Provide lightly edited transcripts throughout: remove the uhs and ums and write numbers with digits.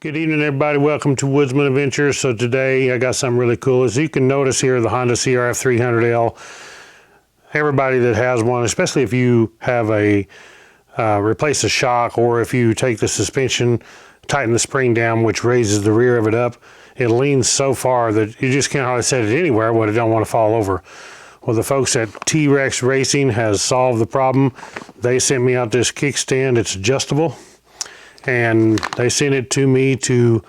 Good evening, everybody. Welcome to Woodzman Adventures. So today I got something really cool. As you can notice here, the Honda CRF300L. Everybody that has one, especially if you have a replace the shock, or if you take the suspension, tighten the spring down, which raises the rear of it up, it leans so far that you just can't hardly set it anywhere where it don't want to fall over. Well, the folks at T-Rex Racing has solved the problem. They sent me out this kickstand. It's adjustable, and they sent it to me to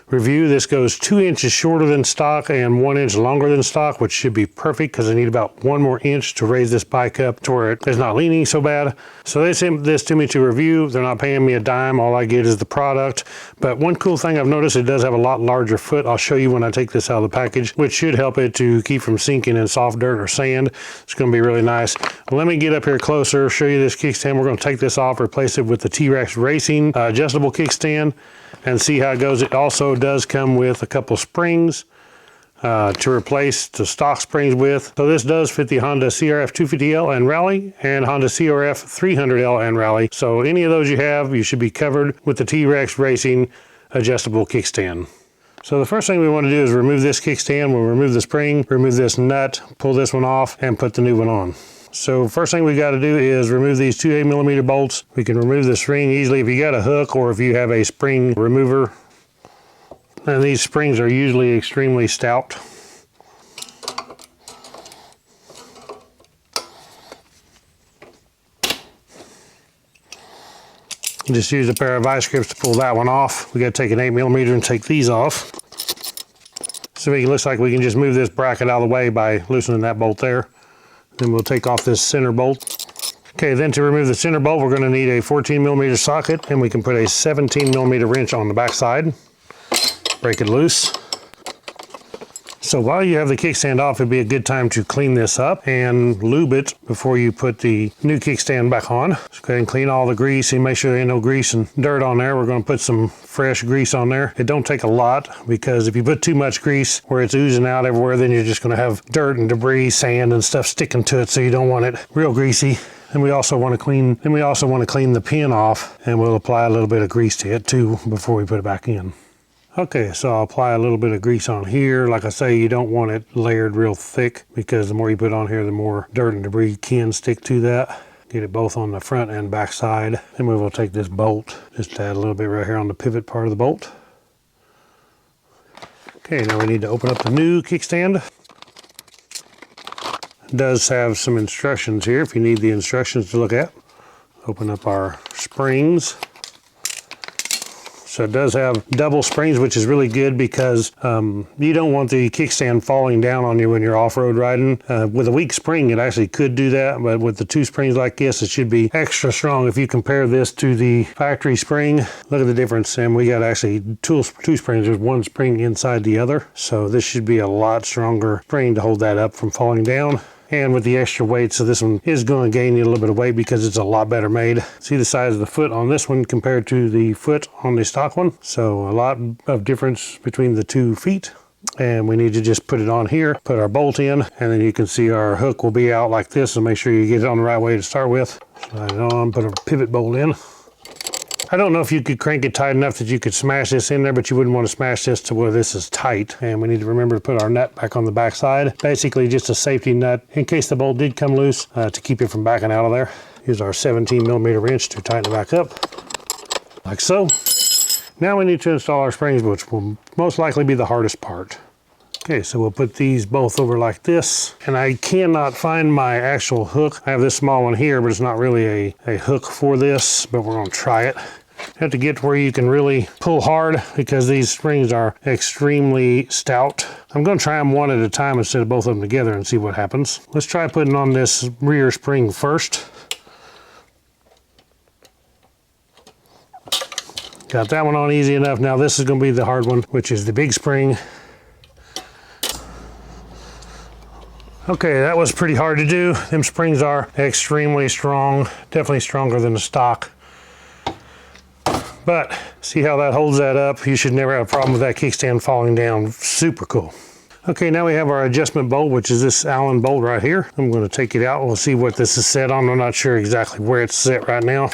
review. This goes 2 inches shorter than stock and 1 inch longer than stock, which should be perfect because I need about 1 more inch to raise this bike up to where it's not leaning so bad. So they sent this to me to review. They're not paying me a dime. All I get is the product. But one cool thing I've noticed, it does have a lot larger foot. I'll show you when I take this out of the package, which should help it to keep from sinking in soft dirt or sand. It's going to be really nice. Let me get up here closer, show you this kickstand. We're going to take this off, replace it with the T-Rex Racing adjustable kickstand, and see how it goes. It also does come with a couple springs to replace the stock springs with. So this does fit the Honda CRF250L and Rally and Honda CRF300L and Rally. So any of those you have, you should be covered with the T-Rex Racing adjustable kickstand. So the first thing we want to do is remove this kickstand. We'll remove the spring, remove this nut, pull this one off, and put the new one on. So first thing we got to do is remove these 2 8mm bolts. We can remove the spring easily if you got a hook or if you have a spring remover. And these springs are usually extremely stout. Just use a pair of vice grips to pull that one off. We got to take an 8mm and take these off. So it looks like we can just move this bracket out of the way by loosening that bolt there. Then we'll take off this center bolt. Okay, then to remove the center bolt, we're going to need a 14mm socket, and we can put a 17mm wrench on the back side. Break it loose. So while you have the kickstand off, it'd be a good time to clean this up and lube it before you put the new kickstand back on. Just go ahead and clean all the grease and make sure there ain't no grease and dirt on there. We're going to put some fresh grease on there. It don't take a lot, because if you put too much grease where it's oozing out everywhere, then you're just going to have dirt and debris, sand and stuff sticking to it. So you don't want it real greasy. And we also want to clean the pin off, and we'll apply a little bit of grease to it too before we put it back in. Okay, so I'll apply a little bit of grease on here. Like I say, you don't want it layered real thick, because the more you put on here, the more dirt and debris can stick to that. Get it both on the front and back side. Then we will take this bolt, just add a little bit right here on the pivot part of the bolt. Okay, now we need to open up the new kickstand. It does have some instructions here if you need the instructions to look at. Open up our springs. So it does have double springs, which is really good, because you don't want the kickstand falling down on you when you're off-road riding. With a weak spring, it actually could do that, but with the 2 springs like this, it should be extra strong. If you compare this to the factory spring, look at the difference. And we got actually two springs. There's 1 spring inside the other. So this should be a lot stronger spring to hold that up from falling down. And with the extra weight, so this one is going to gain you a little bit of weight because it's a lot better made. See the size of the foot on this one compared to the foot on the stock one. So a lot of difference between the 2 feet. And we need to just put it on here, put our bolt in, and then you can see our hook will be out like this. So make sure you get it on the right way to start with. Slide it on, put a pivot bolt in. I don't know if you could crank it tight enough that you could smash this in there, but you wouldn't want to smash this to where this is tight. And we need to remember to put our nut back on the back side. Basically just a safety nut in case the bolt did come loose, to keep it from backing out of there. Use our 17mm wrench to tighten it back up, like so. Now we need to install our springs, which will most likely be the hardest part. Okay, so we'll put these both over like this. And I cannot find my actual hook. I have this small one here, but it's not really a hook for this, but we're gonna try it. Have to get to where you can really pull hard, because these springs are extremely stout. I'm going to try them one at a time instead of both of them together and see what happens. Let's try putting on this rear spring first. Got that one on easy enough. Now this is going to be the hard one, which is the big spring. Okay, that was pretty hard to do. Them springs are extremely strong, definitely stronger than the stock. But see how that holds that up? You should never have a problem with that kickstand falling down. Super cool. Okay, now we have our adjustment bolt, which is this Allen bolt right here. I'm going to take it out. We'll see what this is set on. I'm not sure exactly where it's set right now.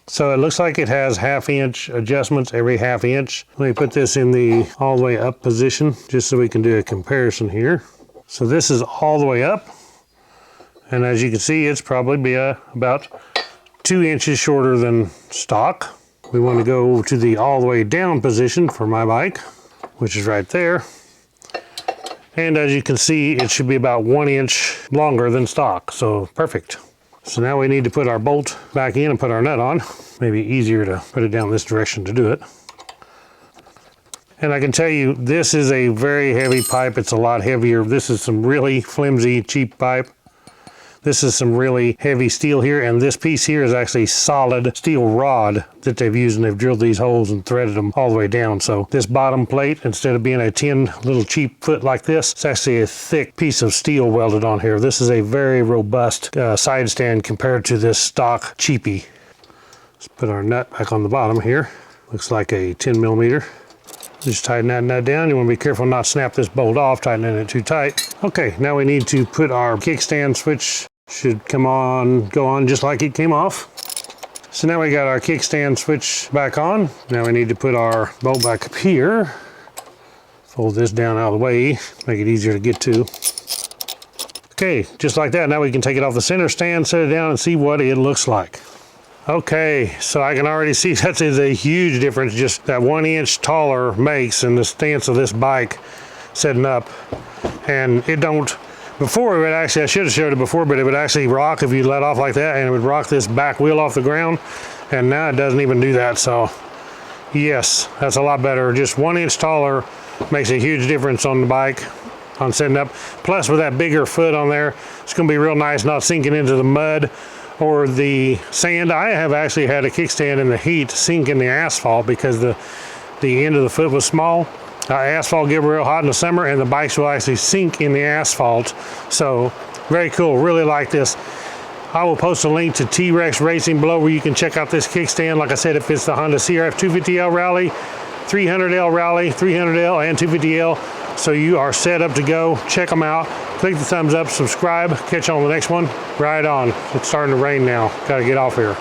So it looks like it has 1/2 inch adjustments every 1/2 inch. Let me put this in the all the way up position just so we can do a comparison here. So this is all the way up. And as you can see, it's probably about 2 inches shorter than stock. We want to go to the all the way down position for my bike, which is right there. And as you can see, it should be about 1 inch longer than stock, so perfect. So now we need to put our bolt back in and put our nut on. Maybe easier to put it down this direction to do it. And I can tell you, this is a very heavy pipe. It's a lot heavier. This is some really flimsy, cheap pipe. This is some really heavy steel here, and this piece here is actually solid steel rod that they've used, and they've drilled these holes and threaded them all the way down. So this bottom plate, instead of being a tin little cheap foot like this, it's actually a thick piece of steel welded on here. This is a very robust side stand compared to this stock cheapie. Let's put our nut back on the bottom here. Looks like a 10 millimeter. Just tighten that nut down. You want to be careful not to snap this bolt off, tightening it too tight. Okay, now we need to put our kickstand switch. Should go on just like it came off. So now we got our kickstand switch back on. Now we need to put our bolt back up here. Fold this down out of the way, make it easier to get to. Okay, just like that. Now we can take it off the center stand, set it down, and see what it looks like. Okay, so I can already see that is a huge difference just that 1 inch taller makes in the stance of this bike setting up. And it don't, before it would actually, I should have showed it before, but it would actually rock if you let off like that, and it would rock this back wheel off the ground. And now it doesn't even do that. So yes, that's a lot better. Just 1 inch taller makes a huge difference on the bike on setting up. Plus with that bigger foot on there, it's gonna be real nice not sinking into the mud or the sand. I have actually had a kickstand in the heat sink in the asphalt because the end of the foot was small. Asphalt get real hot in the summer, and the bikes will actually sink in the asphalt. So very cool, really like this. I will post a link to T-Rex Racing below where you can check out this kickstand. Like I said, it fits the Honda CRF250L Rally, 300L Rally, 300L and 250L. So you are set up to go. Check them out. Click the thumbs up, subscribe, catch you on the next one. Right on. It's starting to rain now. Got to get off here.